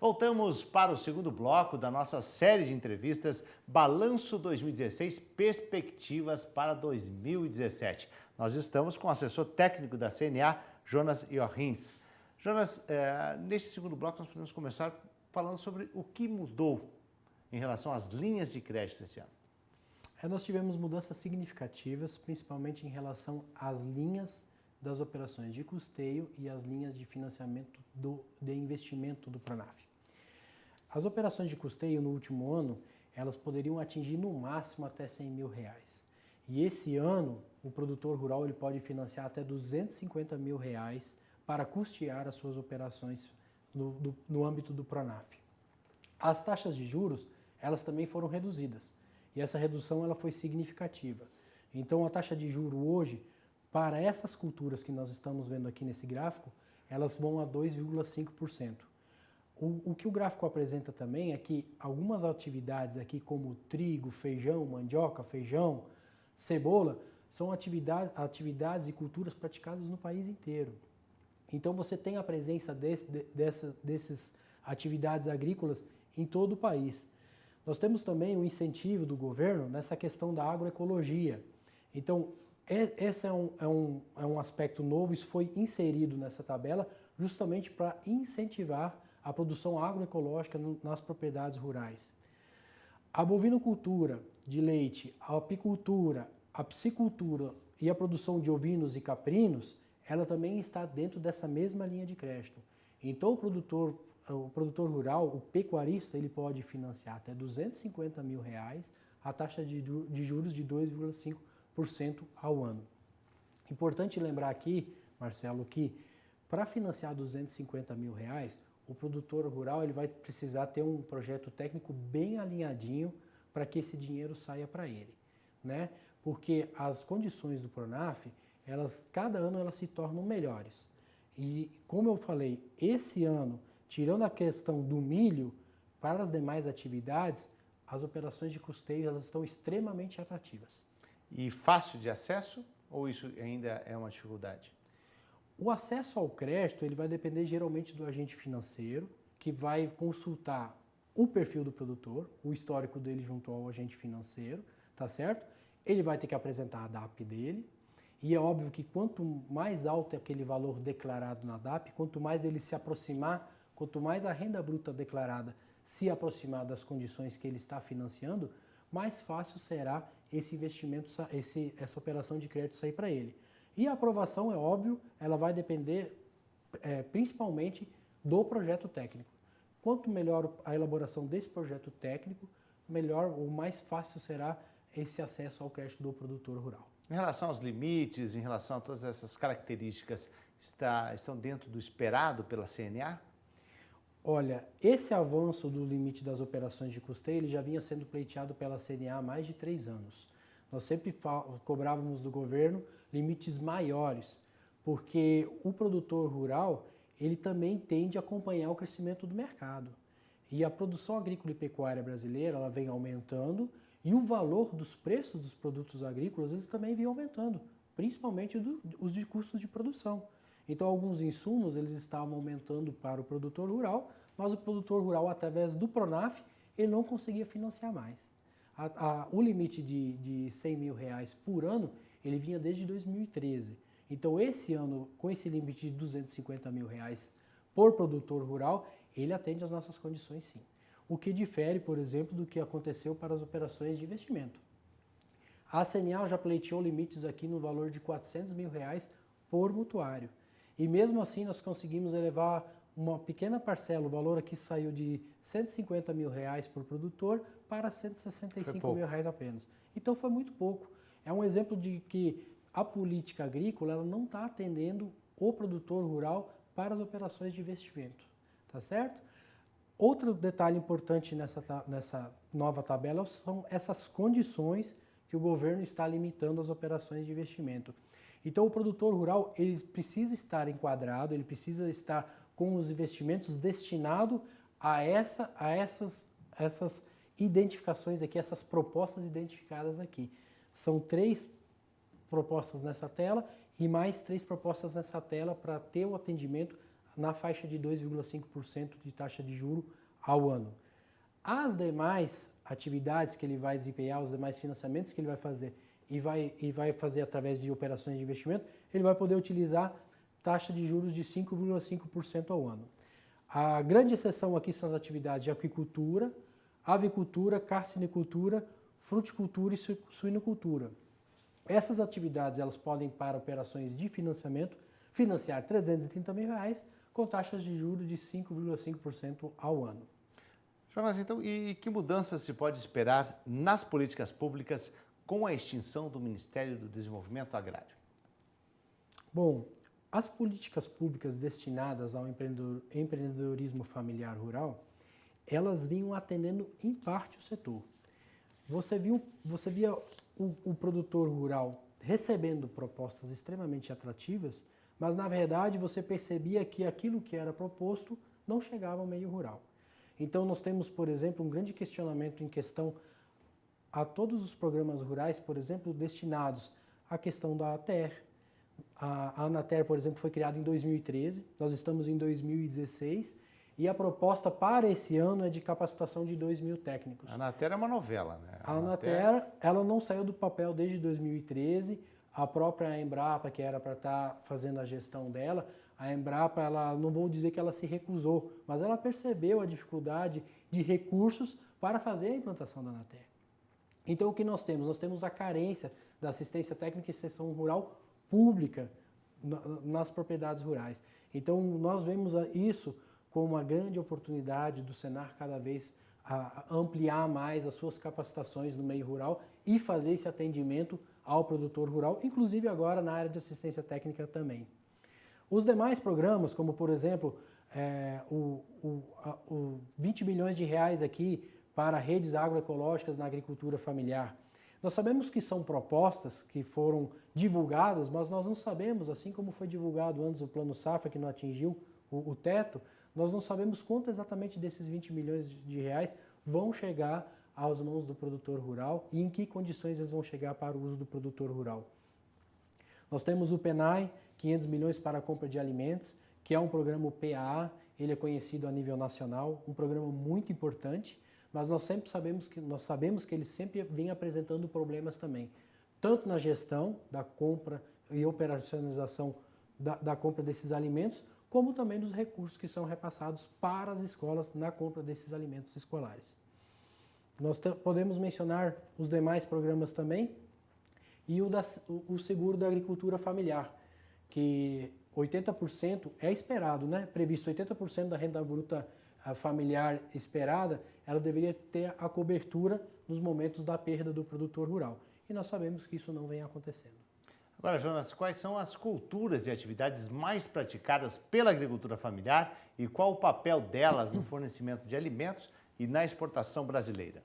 Voltamos para o segundo bloco da nossa série de entrevistas Balanço 2016, Perspectivas para 2017. Nós estamos com o assessor técnico da CNA, Jonas Jochins. Jonas, neste segundo bloco nós podemos começar falando sobre o que mudou em relação às linhas de crédito esse ano. Nós tivemos mudanças significativas, principalmente em relação às linhas das operações de custeio e as linhas de financiamento de investimento do Pronaf. As operações de custeio no último ano, elas poderiam atingir no máximo até R$100 mil. E esse ano, o produtor rural ele pode financiar até R$250 mil para custear as suas operações no âmbito do Pronaf. As taxas de juros, elas também foram reduzidas. E essa redução ela foi significativa. Então, a taxa de juro hoje, para essas culturas que nós estamos vendo aqui nesse gráfico, elas vão a 2,5%. O que o gráfico apresenta também é que algumas atividades aqui, como trigo, feijão, mandioca, feijão, cebola, são atividades e culturas praticadas no país inteiro. Então, você tem a presença dessas atividades agrícolas em todo o país. Nós temos também o incentivo do governo nessa questão da agroecologia. Então, esse é um aspecto novo, isso foi inserido nessa tabela justamente para incentivar a produção agroecológica nas propriedades rurais. A bovinocultura de leite, a apicultura, a piscicultura e a produção de ovinos e caprinos, ela também está dentro dessa mesma linha de crédito. Então, o produtor rural, o pecuarista, ele pode financiar até R$250 mil a taxa de juros de 2,5% ao ano. Importante lembrar aqui, Marcelo, que para financiar R$250 mil, o produtor rural ele vai precisar ter um projeto técnico bem alinhadinho para que esse dinheiro saia para ele, né? Porque as condições do Pronaf, cada ano elas se tornam melhores. E como eu falei, esse ano, tirando a questão do milho, para as demais atividades, as operações de custeio elas estão extremamente atrativas. E fácil de acesso ou isso ainda é uma dificuldade? O acesso ao crédito ele vai depender geralmente do agente financeiro, que vai consultar o perfil do produtor, o histórico dele junto ao agente financeiro, tá certo? Ele vai ter que apresentar a DAP dele, e é óbvio que quanto mais alto é aquele valor declarado na DAP, quanto mais ele se aproximar, quanto mais a renda bruta declarada se aproximar das condições que ele está financiando, mais fácil será esse investimento, essa operação de crédito sair para ele. E a aprovação, é óbvio, ela vai depender principalmente do projeto técnico. Quanto melhor a elaboração desse projeto técnico, melhor ou mais fácil será esse acesso ao crédito do produtor rural. Em relação aos limites, em relação a todas essas características, estão dentro do esperado pela CNA? Olha, esse avanço do limite das operações de custeio ele já vinha sendo pleiteado pela CNA há mais de 3 anos. Nós sempre cobrávamos do governo limites maiores, porque o produtor rural ele também tende a acompanhar o crescimento do mercado. E a produção agrícola e pecuária brasileira ela vem aumentando e o valor dos preços dos produtos agrícolas eles também vêm aumentando, principalmente os de custos de produção. Então, alguns insumos eles estavam aumentando para o produtor rural, mas o produtor rural, através do Pronaf, ele não conseguia financiar mais. O limite de R$100 mil por ano, ele vinha desde 2013. Então, esse ano, com esse limite de R$250 mil por produtor rural, ele atende às nossas condições sim. O que difere, por exemplo, do que aconteceu para as operações de investimento. A CNA já pleiteou limites aqui no valor de R$400 mil por mutuário. E mesmo assim nós conseguimos elevar uma pequena parcela, o valor aqui saiu de R$150 mil por produtor para R$165 mil apenas. Então foi muito pouco. É um exemplo de que a política agrícola ela não está atendendo o produtor rural para as operações de investimento, tá certo? Outro detalhe importante nessa nova tabela são essas condições que o governo está limitando as operações de investimento. Então, o produtor rural ele precisa estar enquadrado, ele precisa estar com os investimentos destinados a essas identificações aqui, essas propostas identificadas aqui. São 3 propostas nessa tela e mais 3 propostas nessa tela para ter o atendimento na faixa de 2,5% de taxa de juro ao ano. As demais atividades que ele vai desempenhar, os demais financiamentos que ele vai fazer e vai fazer através de operações de investimento, ele vai poder utilizar taxa de juros de 5,5% ao ano. A grande exceção aqui são as atividades de aquicultura, avicultura, carcinicultura, fruticultura e suinocultura. Essas atividades elas podem, para operações de financiamento, financiar R$330 mil com taxas de juros de 5,5% ao ano. Jonas, então, e que mudanças se pode esperar nas políticas públicas com a extinção do Ministério do Desenvolvimento Agrário? Bom, as políticas públicas destinadas ao empreendedorismo familiar rural, elas vinham atendendo em parte o setor. Você via o produtor rural recebendo propostas extremamente atrativas, mas na verdade você percebia que aquilo que era proposto não chegava ao meio rural. Então nós temos, por exemplo, um grande questionamento em questão a todos os programas rurais, por exemplo, destinados à questão da ATER. A Anater, por exemplo, foi criada em 2013, nós estamos em 2016 e a proposta para esse ano é de capacitação de 2.000 técnicos. A Anater é uma novela, né? A Anater, ela não saiu do papel desde 2013, a própria Embrapa, que era para estar fazendo a gestão dela, a Embrapa, ela, não vou dizer que ela se recusou, mas ela percebeu a dificuldade de recursos para fazer a implantação da Anater. Então, o que nós temos? Nós temos a carência da assistência técnica e extensão rural pública nas propriedades rurais. Então, nós vemos isso como uma grande oportunidade do Senar cada vez a ampliar mais as suas capacitações no meio rural e fazer esse atendimento ao produtor rural, inclusive agora na área de assistência técnica também. Os demais programas, como por exemplo, o 20 milhões de reais aqui para redes agroecológicas na agricultura familiar. Nós sabemos que são propostas que foram divulgadas, mas nós não sabemos, assim como foi divulgado antes o Plano Safra, que não atingiu o teto, nós não sabemos quanto exatamente desses 20 milhões de reais vão chegar às mãos do produtor rural e em que condições eles vão chegar para o uso do produtor rural. Nós temos o PENAI, 500 milhões para a compra de alimentos, que é um programa PAA, ele é conhecido a nível nacional, um programa muito importante, mas nós sabemos que ele sempre vem apresentando problemas também, tanto na gestão da compra e operacionalização da compra desses alimentos, como também dos recursos que são repassados para as escolas na compra desses alimentos escolares. Nós podemos mencionar os demais programas também e o seguro da agricultura familiar, que 80% é esperado, né? Previsto 80% da renda bruta familiar esperada, ela deveria ter a cobertura nos momentos da perda do produtor rural. E nós sabemos que isso não vem acontecendo. Agora, Jonas, quais são as culturas e atividades mais praticadas pela agricultura familiar e qual o papel delas no fornecimento de alimentos e na exportação brasileira?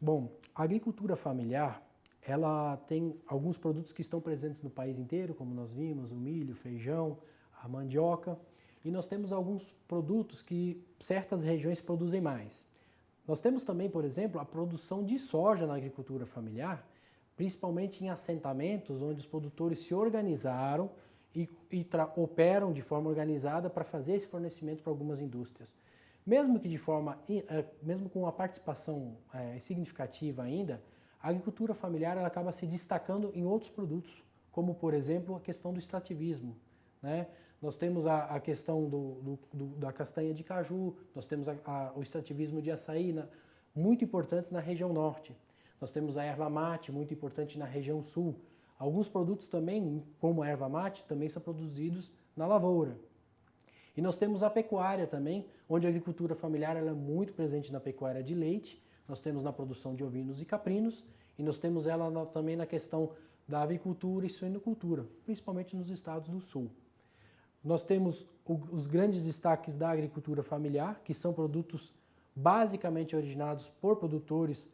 Bom, a agricultura familiar, ela tem alguns produtos que estão presentes no país inteiro, como nós vimos, o milho, o feijão, a mandioca, e nós temos alguns produtos que certas regiões produzem mais. Nós temos também, por exemplo, a produção de soja na agricultura familiar, principalmente em assentamentos onde os produtores se organizaram e operam de forma organizada para fazer esse fornecimento para algumas indústrias. Mesmo com uma participação significativa ainda, a agricultura familiar ela acaba se destacando em outros produtos, como por exemplo a questão do extrativismo, né? Nós temos a questão da castanha de caju, nós temos o extrativismo de açaí, muito importantes na região norte. Nós temos a erva mate, muito importante na região sul. Alguns produtos também, como a erva mate, também são produzidos na lavoura. E nós temos a pecuária também, onde a agricultura familiar ela é muito presente na pecuária de leite, nós temos na produção de ovinos e caprinos, e nós temos ela também na questão da avicultura e suinocultura, principalmente nos estados do sul. Nós temos os grandes destaques da agricultura familiar, que são produtos basicamente originados por produtores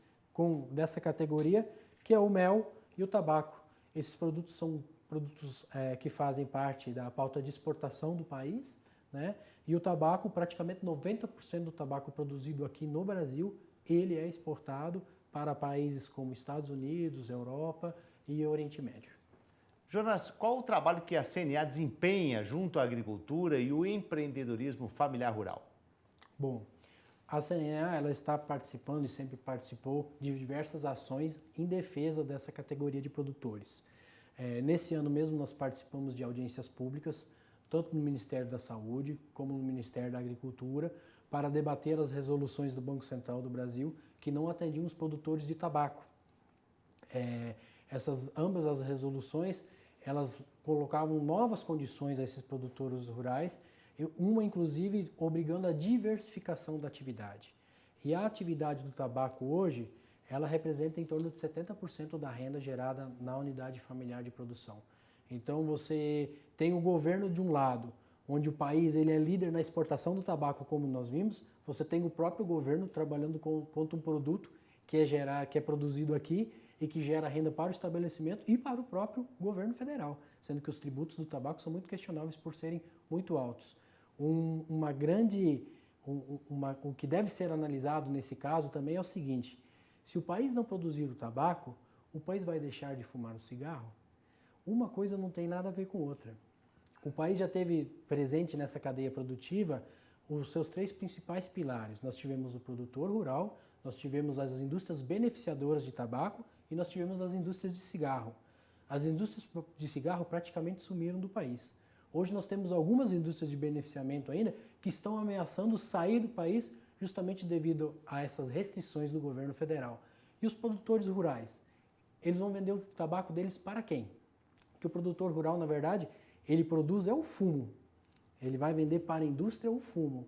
dessa categoria, que é o mel e o tabaco. Esses produtos são produtos que fazem parte da pauta de exportação do país, né? E o tabaco, praticamente 90% do tabaco produzido aqui no Brasil, ele é exportado para países como Estados Unidos, Europa e Oriente Médio. Jonas, qual o trabalho que a CNA desempenha junto à agricultura e o empreendedorismo familiar rural? Bom, a CNA ela está participando e sempre participou de diversas ações em defesa dessa categoria de produtores. Nesse ano mesmo nós participamos de audiências públicas, tanto no Ministério da Saúde como no Ministério da Agricultura, para debater as resoluções do Banco Central do Brasil que não atendiam os produtores de tabaco. Ambas as resoluções, elas colocavam novas condições a esses produtores rurais, uma inclusive obrigando a diversificação da atividade. E a atividade do tabaco hoje, ela representa em torno de 70% da renda gerada na unidade familiar de produção. Então você tem o governo de um lado, onde o país ele é líder na exportação do tabaco, como nós vimos, você tem o próprio governo trabalhando contra um produto que é produzido aqui e que gera renda para o estabelecimento e para o próprio governo federal, sendo que os tributos do tabaco são muito questionáveis por serem muito altos. O que deve ser analisado nesse caso também é o seguinte: se o país não produzir o tabaco, o país vai deixar de fumar o cigarro? Uma coisa não tem nada a ver com outra. O país já teve presente nessa cadeia produtiva os seus 3 principais pilares. Nós tivemos o produtor rural, nós tivemos as indústrias beneficiadoras de tabaco e nós tivemos as indústrias de cigarro. As indústrias de cigarro praticamente sumiram do país. Hoje nós temos algumas indústrias de beneficiamento ainda que estão ameaçando sair do país justamente devido a essas restrições do governo federal. E os produtores rurais, eles vão vender o tabaco deles para quem? Porque o produtor rural, na verdade, ele produz o fumo. Ele vai vender para a indústria o fumo.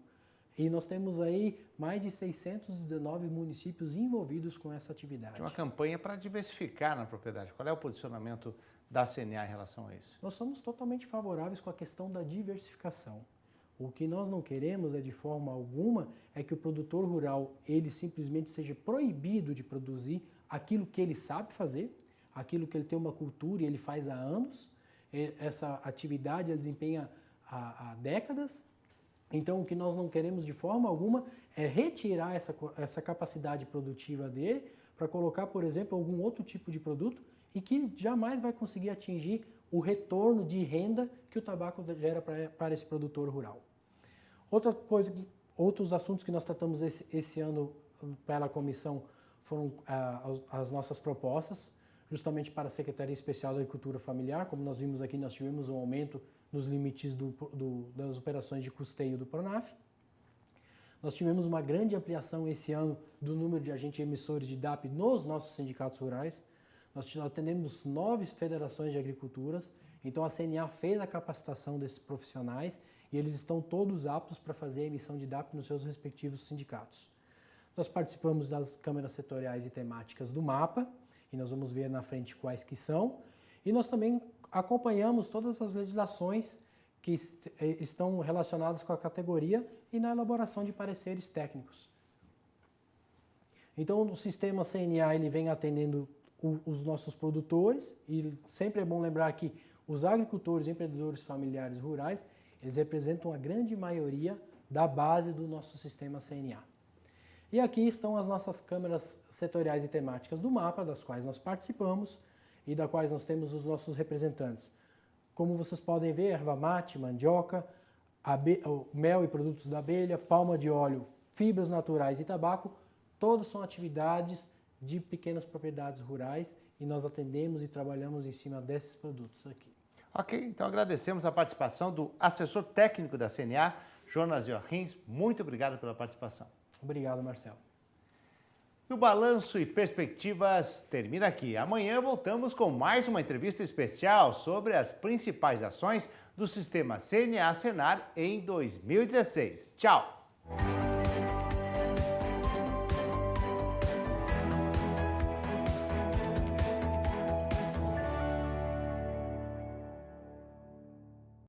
E nós temos aí mais de 619 municípios envolvidos com essa atividade. Tem uma campanha para diversificar na propriedade. Qual é o posicionamento da CNA em relação a isso? Nós somos totalmente favoráveis com a questão da diversificação. O que nós não queremos de forma alguma é que o produtor rural ele simplesmente seja proibido de produzir aquilo que ele sabe fazer, aquilo que ele tem uma cultura e ele faz há anos. Essa atividade ele desempenha há décadas. Então, o que nós não queremos de forma alguma é retirar essa capacidade produtiva dele para colocar, por exemplo, algum outro tipo de produto e que jamais vai conseguir atingir o retorno de renda que o tabaco gera para esse produtor rural. Outra coisa, outros assuntos que nós tratamos esse ano pela comissão foram as nossas propostas, justamente para a Secretaria Especial da Agricultura Familiar. Como nós vimos aqui, nós tivemos um aumento nos limites das operações de custeio do PRONAF. Nós tivemos uma grande ampliação esse ano do número de agentes emissores de DAP nos nossos sindicatos rurais. Nós atendemos 9 federações de agriculturas, então a CNA fez a capacitação desses profissionais e eles estão todos aptos para fazer a emissão de DAP nos seus respectivos sindicatos. Nós participamos das câmaras setoriais e temáticas do MAPA, e nós vamos ver na frente quais que são, e nós também acompanhamos todas as legislações que estão relacionadas com a categoria e na elaboração de pareceres técnicos. Então, o sistema CNA ele vem atendendo os nossos produtores e sempre é bom lembrar que os agricultores e empreendedores familiares rurais, eles representam a grande maioria da base do nosso sistema CNA. E aqui estão as nossas câmaras setoriais e temáticas do MAPA, das quais nós participamos e da quais nós temos os nossos representantes. Como vocês podem ver, erva mate, mandioca, mel e produtos da abelha, palma de óleo, fibras naturais e tabaco, todas são atividades de pequenas propriedades rurais e nós atendemos e trabalhamos em cima desses produtos aqui. Ok, então agradecemos a participação do assessor técnico da CNA, Jonas Joachins. Muito obrigado pela participação. Obrigado, Marcelo. E o Balanço e Perspectivas termina aqui. Amanhã voltamos com mais uma entrevista especial sobre as principais ações do sistema CNA-Senar em 2016. Tchau!